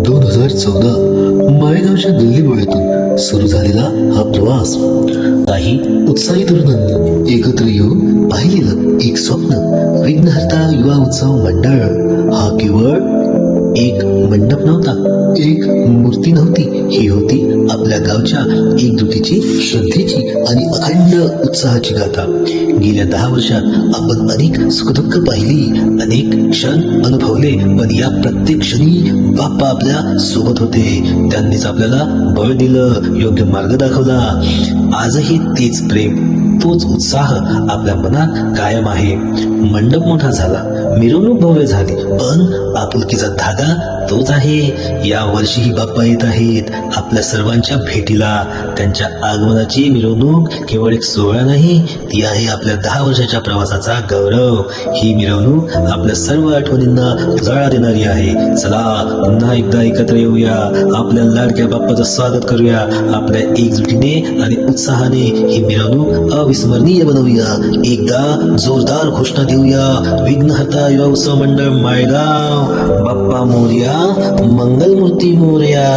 2014 माळेगावच्या गल्लीबोळ्यातून सुरू झालेला हा प्रवास. काही उत्साही तरुणांनी एकत्र येऊन पाहिलेलं एक स्वप्न विघ्नहर्ता युवा उत्सव मंडळ. हा केवळ एक मंडप नव्हता, एक मूर्ती नव्हती, ही होती आपल्या गावच्या एकजुटीची, श्रद्धेची आणि अखंड उत्साहाची गाथा. गेल्या 10 वर्षात आपण अनेक सुखदुःख पाहिली, अनेक क्षण अनुभवले, पण या प्रत्येक क्षणी बाप्पा आपल्या सोबत होते. त्यांनीच आपल्याला बळ दिलं, योग्य मार्ग दाखवला. आजही तेच प्रेम, तोच उत्साह आपल्या मनात कायम आहे. मंडप मोठा झाला, मिरवणूक भव्य झाली, पण आपुलकीचा धागा तोच आहे. या वर्षीही बाप्पा येत आहेत आपल्या सर्वांच्या भेटीला. त्यांच्या आगमनाची मिरवणूक केवळ एक सोहळा नाही, ती आहे आपल्या 10 वर्षाच्या प्रवासाचा गौरव. ही मिरवणूक आपल्या सर्व आठवणींना उजाळा देणारी आहे. चला पुन्हा एकदा एकत्र येऊया, आपल्या लाडक्या बाप्पाचं स्वागत करूया. आपल्या एकजुटीने आणि उत्साहाने ही मिरवणूक अविस्मरणीय बनवूया. एकदा जोरदार घोषणा देऊया, विघ्नहर्ता युवा उत्सव मंडळ माळेगाव, बाप्पा मोरया, मंगलमूर्ती मोरया.